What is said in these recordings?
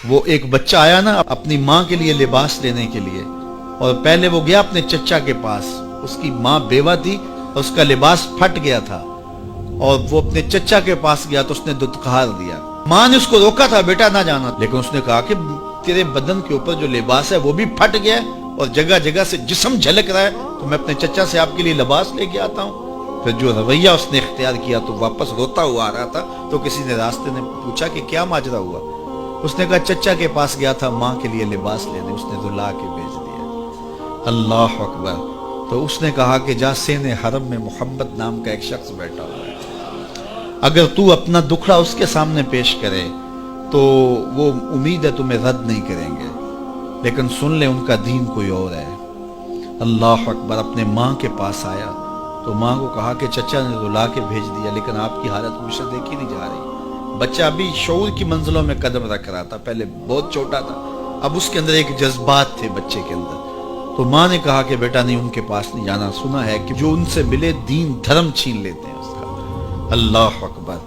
وہ ایک بچہ آیا نا اپنی ماں کے لیے لباس لینے کے لیے، اور پہلے وہ گیا اپنے چچا کے پاس، اس کی ماں بیوہ تھی اور اس کا لباس پھٹ گیا تھا، اور وہ اپنے چچا کے پاس گیا تو اس نے دتکار دیا۔ ماں نے اس کو روکا تھا بیٹا نہ جانا، لیکن اس نے کہا کہ تیرے بدن کے اوپر جو لباس ہے وہ بھی پھٹ گیا ہے اور جگہ جگہ سے جسم جھلک رہا ہے، تو میں اپنے چچا سے آپ کے لیے لباس لے کے آتا ہوں۔ پھر جو رویہ اس نے اختیار کیا تو واپس روتا ہوا آ رہا تھا، تو کسی نے راستے نے پوچھا کہ کیا ماجرا ہوا؟ اس نے کہا چچا کے پاس گیا تھا ماں کے لیے لباس لینے، اس نے تو لا کے بھیج دیا۔ اللہ اکبر۔ تو اس نے کہا کہ جا سین حرم میں محمد نام کا ایک شخص بیٹھا ہوا ہے، اگر تو اپنا دکھڑا اس کے سامنے پیش کرے تو وہ امید ہے تمہیں رد نہیں کریں گے، لیکن سن لے ان کا دین کوئی اور ہے۔ اللہ اکبر۔ اپنے ماں کے پاس آیا تو ماں کو کہا کہ چچا نے تو لا کے بھیج دیا، لیکن آپ کی حالت مجھ سے دیکھی نہیں جا رہی۔ بچہ ابھی شعور کی منزلوں میں قدم رکھ رہا تھا، پہلے بہت چھوٹا تھا، اب اس کے اندر ایک جذبات تھے بچے کے اندر۔ تو ماں نے کہا کہ بیٹا نہیں، ان کے پاس نہیں جانا، سنا ہے کہ جو ان سے ملے دین دھرم چھین لیتے ہیں اس کا۔ اللہ اکبر۔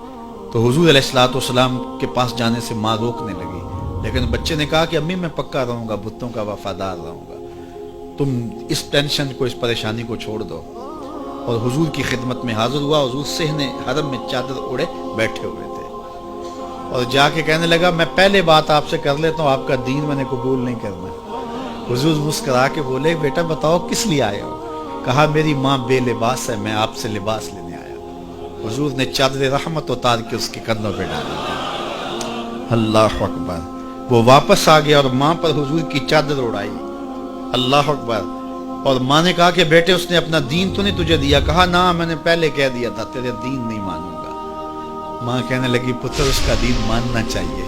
تو حضور علیہ الصلوۃ والسلام کے پاس جانے سے ماں روکنے لگی، لیکن بچے نے کہا کہ امی میں پکا رہوں گا، بتوں کا وفادار رہوں گا، تم اس ٹینشن کو، اس پریشانی کو چھوڑ دو۔ اور حضور کی خدمت میں حاضر ہوا۔ حضور صحن حرم میں چادر اوڑے بیٹھے ہوئے تھے، اور جا کے کہنے لگا میں پہلے بات آپ سے کر لیتا ہوں، آپ کا دین میں نے قبول نہیں کرنا۔ حضور مسکرا کے بولے بیٹا بتاؤ کس لیے آئے ہو؟ کہا میری ماں بے لباس ہے، میں آپ سے لباس لینے آیا ہوں۔ حضور نے چادر رحمت اتار کے اس کے کندھوں پہ ڈال دی۔ اللہ اکبر۔ وہ واپس آ گیا اور ماں پر حضور کی چادر اڑائی۔ اللہ اکبر۔ اور ماں نے کہا کہ بیٹے اس نے اپنا دین تو نہیں تجھے دیا؟ کہا نہ، میں نے پہلے کہہ دیا تھا تیرے دین نہیں مانوں گا۔ ماں کہنے لگی پتر اس کا دین ماننا چاہیے،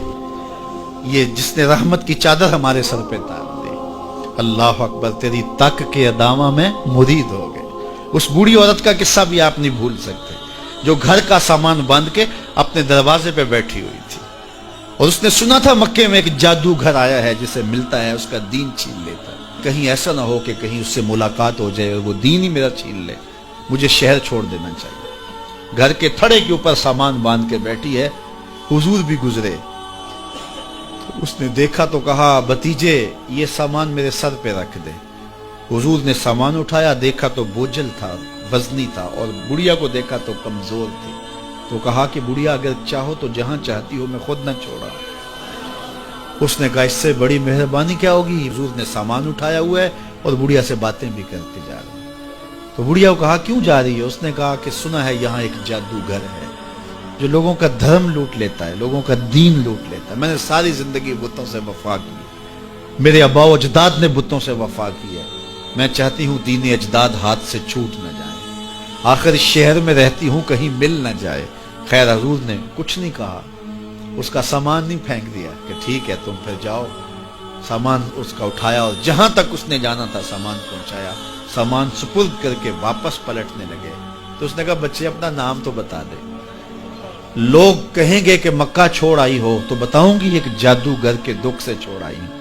یہ جس نے رحمت کی چادر ہمارے سر پہ تار دی۔ اللہ اکبر۔ تیری تک کے ادامہ میں مرید ہو گئے۔ اس بوڑھی عورت کا قصہ بھی آپ نہیں بھول سکتے، جو گھر کا سامان باندھ کے اپنے دروازے پہ بیٹھی ہوئی تھی، اور اس نے سنا تھا مکے میں ایک جادوگر آیا ہے جسے ملتا ہے اس کا دین چھین لیتا ہے، کہیں ایسا نہ ہو کہ کہیں اس سے ملاقات ہو جائے اور وہ دین ہی میرا چھین لے، مجھے شہر چھوڑ دینا چاہیے۔ گھر کے تھڑے کے اوپر سامان باندھ کے بیٹھی ہے۔ حضور بھی گزرے، اس نے دیکھا تو کہا بھتیجے یہ سامان میرے سر پہ رکھ دے۔ حضور نے سامان اٹھایا، دیکھا تو بوجھل تھا، وزنی تھا، اور بڑھیا کو دیکھا تو کمزور تھی۔ تو کہا کہ بڑھیا اگر چاہو تو جہاں چاہتی ہو میں خود نہ چھوڑا۔ اس نے کہا اس سے بڑی مہربانی کیا ہوگی؟ حضور نے سامان اٹھایا ہوا ہے اور بڑھیا سے باتیں بھی کرتے جا رہے ہیں۔ تو بڑھیا کو کہا کیوں جا رہی ہے؟ اس نے کہا کہ سنا ہے یہاں ایک جادوگر ہے جو لوگوں کا دھرم لوٹ لیتا ہے، لوگوں کا دین لوٹ لیتا ہے۔ میں نے ساری زندگی بتوں سے وفا کی، میرے آباء و اجداد نے بتوں سے وفا کی ہے، میں چاہتی ہوں دین اجداد ہاتھ سے چھوٹ نہ جائے، آخر اس شہر میں رہتی ہوں کہیں مل نہ جائے۔ خیر حضور نے کچھ نہیں کہا، اس کا سامان نہیں پھینک دیا کہ ٹھیک ہے تم پھر جاؤ۔ سامان اس کا اٹھایا اور جہاں تک اس نے جانا تھا سامان پہنچایا، سامان سپرد کر کے واپس پلٹنے لگے۔ تو اس نے کہا بچے اپنا نام تو بتا دے، لوگ کہیں گے کہ مکہ چھوڑ آئی ہو تو بتاؤں گی ایک جادوگر کے دکھ سے چھوڑ آئی ہوں،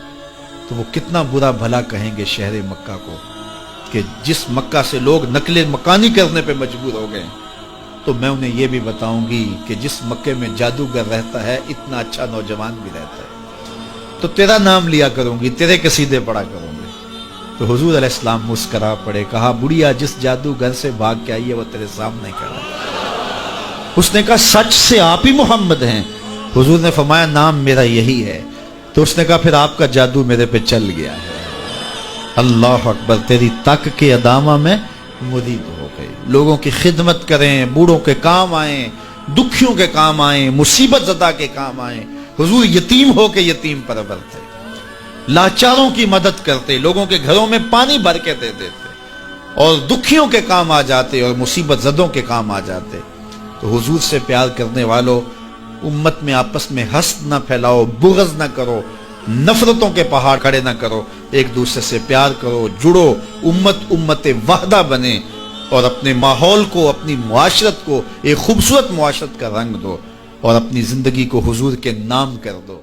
تو وہ کتنا برا بھلا کہیں گے شہر مکہ کو کہ جس مکہ سے لوگ نقل مکانی کرنے پہ مجبور ہو گئے۔ تو میں انہیں یہ بھی بتاؤں گی کہ جس مکے میں جادوگر رہتا ہے اتنا اچھا نوجوان بھی رہتا ہے، تو تیرا نام لیا کروں گی، تیرے قصیدے پڑھا کروں گی۔ تو حضور علیہ السلام مسکرا پڑے، کہا بڑھیا جس جادوگر سے بھاگ کے آئی ہے وہ تیرے سامنے کھڑا ہے۔ اس نے کہا سچ سے آپ ہی محمد ہیں؟ حضور نے فرمایا نام میرا یہی ہے۔ تو اس نے کہا پھر آپ کا جادو میرے پہ چل گیا ہے۔ اللہ اکبر۔ تیری تک کے ادامہ میں مرید ہو گئے، لوگوں کی خدمت کریں، بوڑھوں کے کام آئیں، دکھیوں کے کام آئیں، مصیبت زدہ کے کام آئیں۔ حضور یتیم ہو کے یتیم پرور تھے، لاچاروں کی مدد کرتے، لوگوں کے گھروں میں پانی بھر کے دے دیتے، اور دکھیوں کے کام آ جاتے اور مصیبت زدوں کے کام آ جاتے۔ تو حضور سے پیار کرنے والوں، امت میں آپس میں حسد نہ پھیلاؤ، بغض نہ کرو، نفرتوں کے پہاڑ کھڑے نہ کرو، ایک دوسرے سے پیار کرو، جڑو، امت وحدہ بنے، اور اپنے ماحول کو، اپنی معاشرت کو ایک خوبصورت معاشرت کا رنگ دو، اور اپنی زندگی کو حضور کے نام کر دو۔